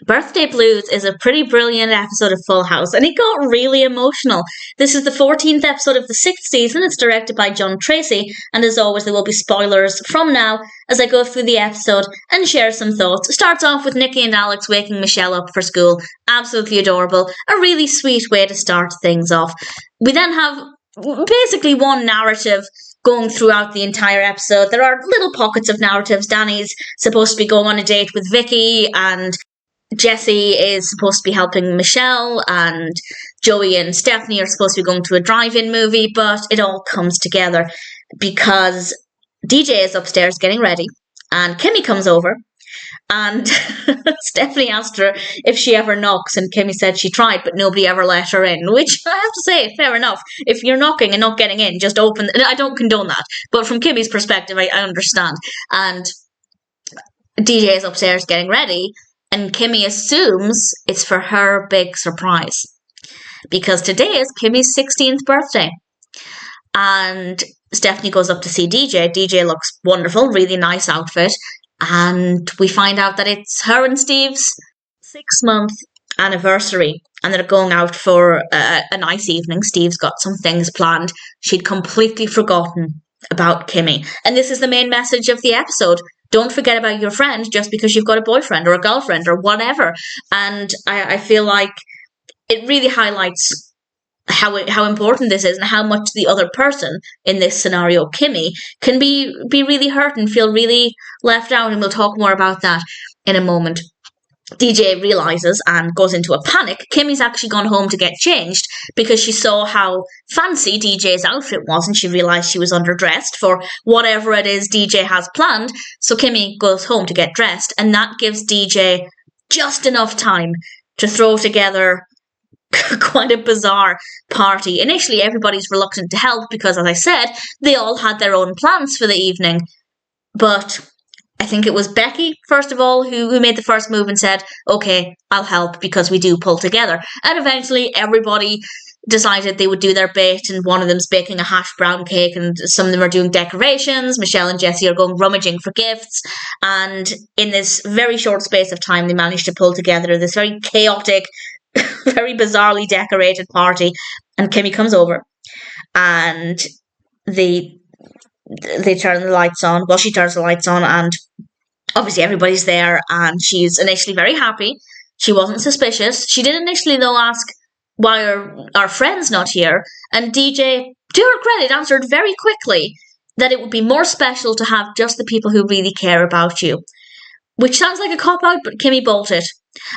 Birthday Blues is a pretty brilliant episode of Full House, and it got really emotional. This is the 14th episode of the 6th season. It's directed by John Tracy, and as always, there will be spoilers from now as I go through the episode and share some thoughts. It starts off with Nicky and Alex waking Michelle up for school. Absolutely adorable. A really sweet way to start things off. We then have basically one narrative going throughout the entire episode. There are little pockets of narratives. Danny's supposed to be going on a date with Vicky, and Jessie is supposed to be helping Michelle, and Joey and Stephanie are supposed to be going to a drive-in movie, but it all comes together because DJ is upstairs getting ready, and Kimmy comes over, and Stephanie asked her if she ever knocks, and Kimmy said she tried, but nobody ever let her in, which I have to say, fair enough. If you're knocking and not getting in, just open. I don't condone that, but from Kimmy's perspective, I understand. And DJ is upstairs getting ready, and Kimmy assumes it's for her big surprise. Because today is Kimmy's 16th birthday. And Stephanie goes up to see DJ. DJ looks wonderful, really nice outfit. And we find out that it's her and Steve's 6-month anniversary. And they're going out for a nice evening. Steve's got some things planned. She'd completely forgotten about Kimmy. And this is the main message of the episode. Don't forget about your friend just because you've got a boyfriend or a girlfriend or whatever. And I feel like it really highlights how important this is and how much the other person in this scenario, Kimmy, can be really hurt and feel really left out. And we'll talk more about that in a moment. DJ realises and goes into a panic. Kimmy's actually gone home to get changed because she saw how fancy DJ's outfit was and she realised she was underdressed for whatever it is DJ has planned. So Kimmy goes home to get dressed, and that gives DJ just enough time to throw together quite a bizarre party. Initially, everybody's reluctant to help because, as I said, they all had their own plans for the evening. But I think it was Becky, first of all, who made the first move and said, okay, I'll help because we do pull together. And eventually everybody decided they would do their bit, and one of them's baking a hash brown cake and some of them are doing decorations. Michelle and Jessie are going rummaging for gifts. And in this very short space of time, they managed to pull together this very chaotic, very bizarrely decorated party. And Kimmy comes over and they turn the lights on. Well, she turns the lights on and obviously everybody's there, and she's initially very happy. She wasn't suspicious. She did initially, though, ask, why are our friends not here? And DJ, to her credit, answered very quickly that it would be more special to have just the people who really care about you. Which sounds like a cop-out, but Kimmy bolted.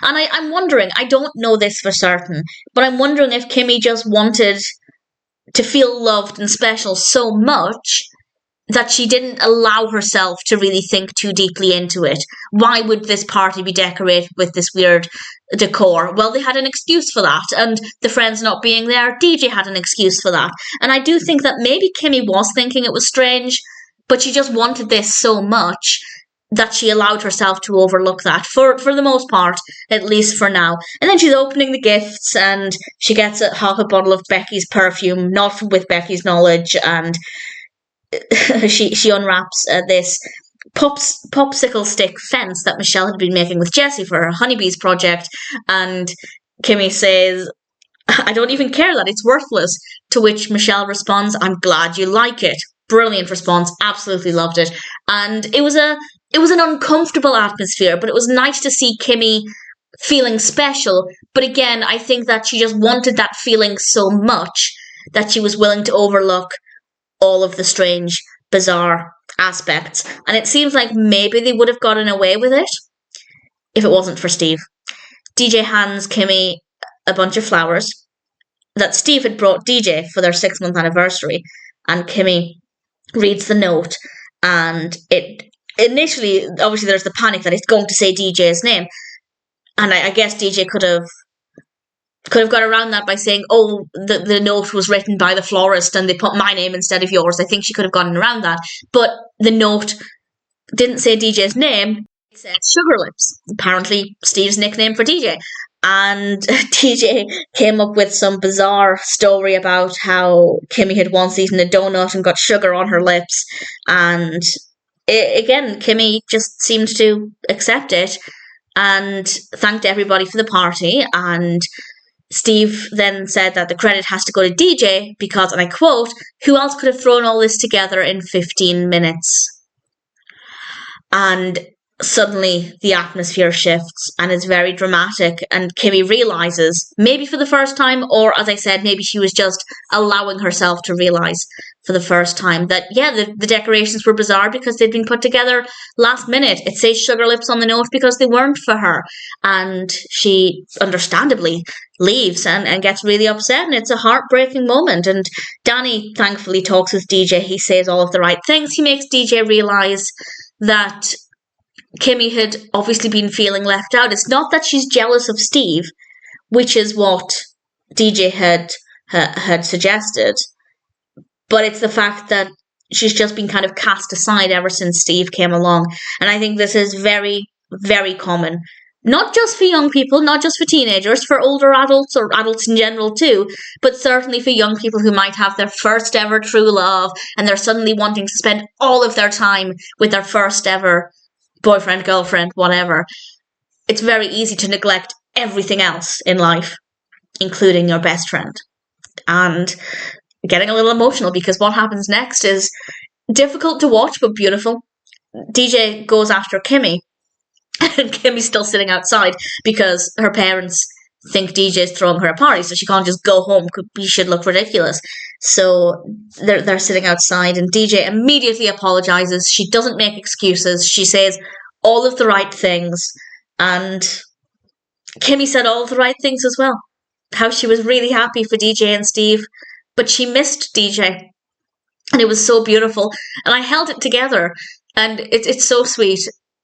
And I'm wondering, I don't know this for certain, but I'm wondering if Kimmy just wanted to feel loved and special so much that she didn't allow herself to really think too deeply into it. Why would this party be decorated with this weird decor? Well, they had an excuse for that, and the friends not being there, DJ had an excuse for that. And I do think that maybe Kimmy was thinking it was strange, but she just wanted this so much that she allowed herself to overlook that, for the most part, at least for now. And then she's opening the gifts, and she gets half a bottle of Becky's perfume, not with Becky's knowledge, and she unwraps this popsicle stick fence that Michelle had been making with Jessie for her honeybees project, and Kimmy says, I don't even care that it's worthless, to which Michelle responds, I'm glad you like it. Brilliant response, absolutely loved it. And it was an uncomfortable atmosphere, but it was nice to see Kimmy feeling special. But again, I think that she just wanted that feeling so much that she was willing to overlook all of the strange, bizarre aspects. And it seems like maybe they would have gotten away with it if it wasn't for Steve. DJ hands Kimmy a bunch of flowers that Steve had brought DJ for their 6-month anniversary. And Kimmy reads the note, and it initially, obviously there's the panic that it's going to say DJ's name. And I guess DJ could have got around that by saying, oh, the note was written by the florist and they put my name instead of yours. I think she could have gotten around that. But the note didn't say DJ's name. It said Sugar Lips, apparently Steve's nickname for DJ. And DJ came up with some bizarre story about how Kimmy had once eaten a donut and got sugar on her lips. And again, Kimmy just seemed to accept it. and thanked everybody for the party. And Steve then said that the credit has to go to DJ because, and I quote, "Who else could have thrown all this together in 15 minutes?" And suddenly the atmosphere shifts and it's very dramatic, and Kimmy realizes, maybe for the first time, or as I said, maybe she was just allowing herself to realize for the first time that, yeah, the decorations were bizarre because they'd been put together last minute. It says sugar lips on the note because they weren't for her. And she understandably leaves and gets really upset, and it's a heartbreaking moment. And Danny thankfully talks with DJ. He says all of the right things. He makes DJ realize that Kimmy had obviously been feeling left out. It's not that she's jealous of Steve, which is what DJ had suggested, but it's the fact that she's just been kind of cast aside ever since Steve came along. And I think this is very, very common. Not just for young people, not just for teenagers, for older adults or adults in general too, but certainly for young people who might have their first ever true love and they're suddenly wanting to spend all of their time with their first ever boyfriend, girlfriend, whatever. It's very easy to neglect everything else in life, including your best friend. And getting a little emotional because what happens next is difficult to watch but beautiful. DJ goes after Kimmy, and Kimmy's still sitting outside because her parents think DJ's throwing her a party, so she can't just go home because she'd look ridiculous. So they're sitting outside, and DJ immediately apologizes. She doesn't make excuses. She says all of the right things, and Kimmy said all of the right things as well. How she was really happy for DJ and Steve, but she missed DJ, and it was so beautiful. And I held it together, and it's so sweet.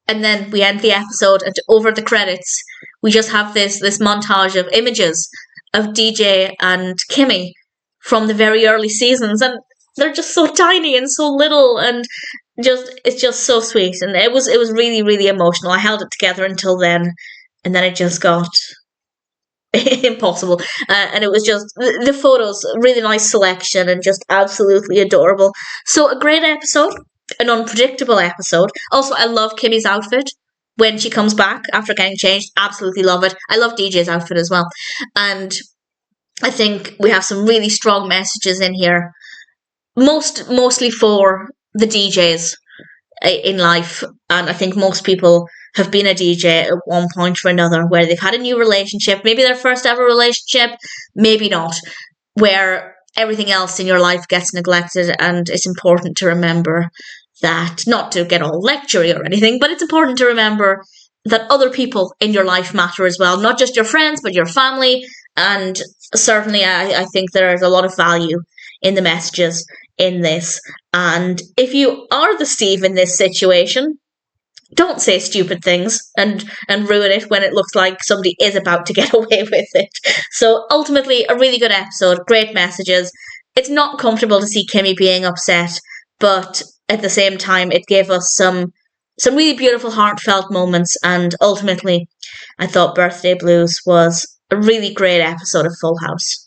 And then we end the episode, and over the credits, we just have this montage of images of DJ and Kimmy from the very early seasons, and they're just so tiny and so little, and it's just so sweet. And it was really, really emotional. I held it together until then, and then it just got impossible. And it was just the photos, really nice selection, and just absolutely adorable. So a great episode. An unpredictable episode. Also, I love Kimmy's outfit when she comes back after getting changed. Absolutely love it. I love DJ's outfit as well. And I think we have some really strong messages in here. Mostly for the DJs in life. And I think most people have been a DJ at one point or another where they've had a new relationship. Maybe their first ever relationship. Maybe not. Where everything else in your life gets neglected, and it's important to remember that, not to get all lectury or anything, but it's important to remember that other people in your life matter as well, not just your friends, but your family. And certainly I think there is a lot of value in the messages in this. And if you are the Steve in this situation, don't say stupid things and ruin it when it looks like somebody is about to get away with it. So ultimately, a really good episode, great messages. It's not comfortable to see Kimmy being upset, but at the same time, it gave us some really beautiful, heartfelt moments. And ultimately, I thought Birthday Blues was a really great episode of Full House.